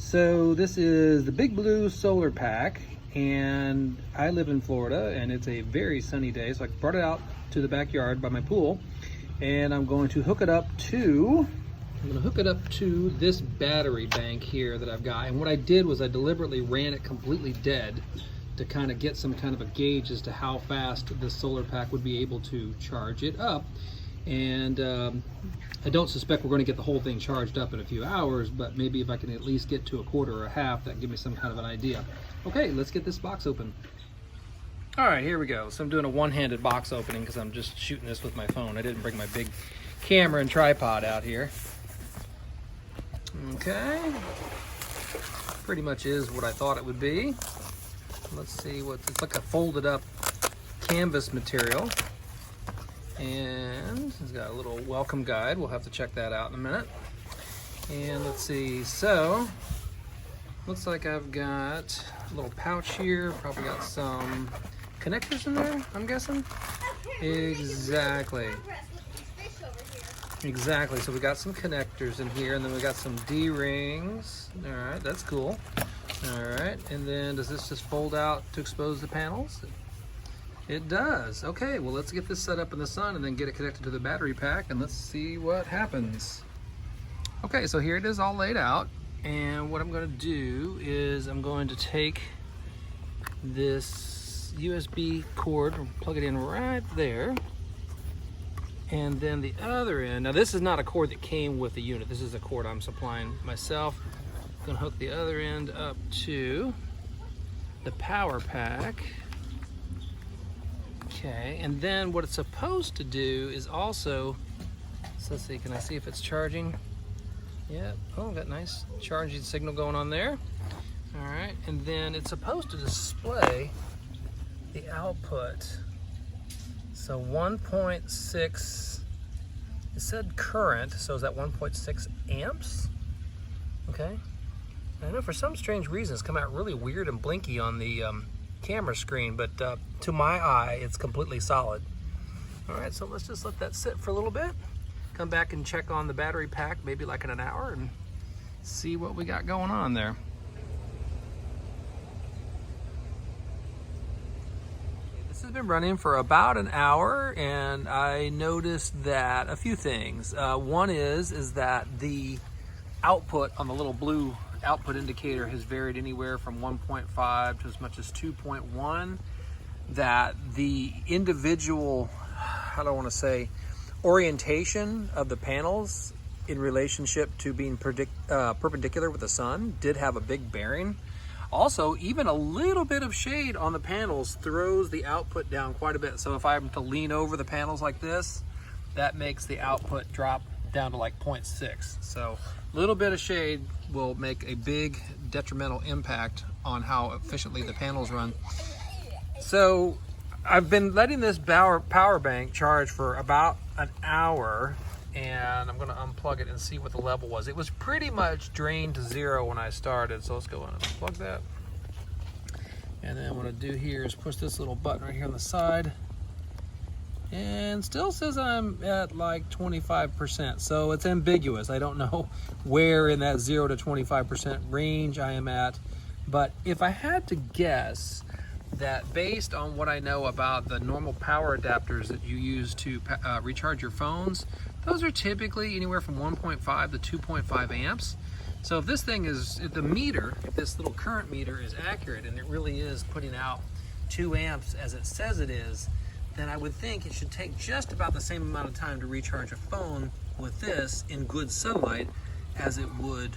So this is the Big Blue solar pack, and I live in Florida and it's a very sunny day, so I brought it out to the backyard by my pool, and I'm going to hook it up to this battery bank here that I've got. And what I did was I deliberately ran it completely dead to kind of get some kind of a gauge as to how fast this solar pack would be able to charge it up. And I don't suspect we're going to get the whole thing charged up in a few hours, but maybe if I can at least get to a quarter or a half, that can give me some kind of an idea. Okay, let's get this box open. All right, here we go. So I'm doing a one-handed box opening because I'm just shooting this with my phone. I didn't bring my big camera and tripod out here. Okay, pretty much is what I thought it would be. Let's see what it's like, a folded up canvas material. And it's got a little welcome guide. We'll have to check that out in a minute. And let's see, so looks like I've got a little pouch here. Probably got some connectors in there, I'm guessing. Exactly. Exactly, so we got some connectors in here, and then we got some D-rings. All right, that's cool. All right, and then does this just fold out to expose the panels? It does. Okay, well, let's get this set up in the sun and then get it connected to the battery pack, and let's see what happens. Okay, so here it is all laid out, and what I'm going to do is I'm going to take this USB cord and plug it in right there, and then the other end, now this is not a cord that came with the unit, this is a cord I'm supplying myself. I'm going to hook the other end up to the power pack. Okay, and then what it's supposed to do is also, so let's see, can I see if it's charging? Yeah, oh, got nice charging signal going on there. All right, and then it's supposed to display the output. So 1.6, it said current, so is that 1.6 amps? Okay, I know for some strange reason it's come out really weird and blinky on the camera screen, but to my eye it's completely solid. All right, so let's just let that sit for a little bit, come back and check on the battery pack maybe like in an hour and see what we got going on there. This has been running for about an hour, and I noticed that a few things. One is that the output on the little blue output indicator has varied anywhere from 1.5 to as much as 2.1. That the individual, how do I want to say, orientation of the panels in relationship to being perpendicular with the sun did have a big bearing. Also, even a little bit of shade on the panels throws the output down quite a bit. So if I'm to lean over the panels like this, that makes the output drop down to like 0.6. So a little bit of shade will make a big detrimental impact on how efficiently the panels run. So I've been letting this power bank charge for about an hour, and I'm going to unplug it and see what the level was. It was pretty much drained to zero when I started, so let's go and unplug that. And then what I do here is push this little button right here on the side, and still says I'm at like 25%, so it's ambiguous. I don't know where in that 0 to 25% range I am at, but if I had to guess, that based on what I know about the normal power adapters that you use to recharge your phones, those are typically anywhere from 1.5 to 2.5 amps. So if this thing is, if the meter, if this little current meter is accurate and it really is putting out 2 amps as it says it is, then I would think it should take just about the same amount of time to recharge a phone with this in good sunlight as it would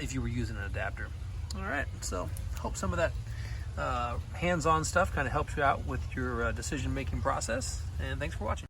if you were using an adapter. All right, so hope some of that hands-on stuff kind of helps you out with your decision-making process, and thanks for watching.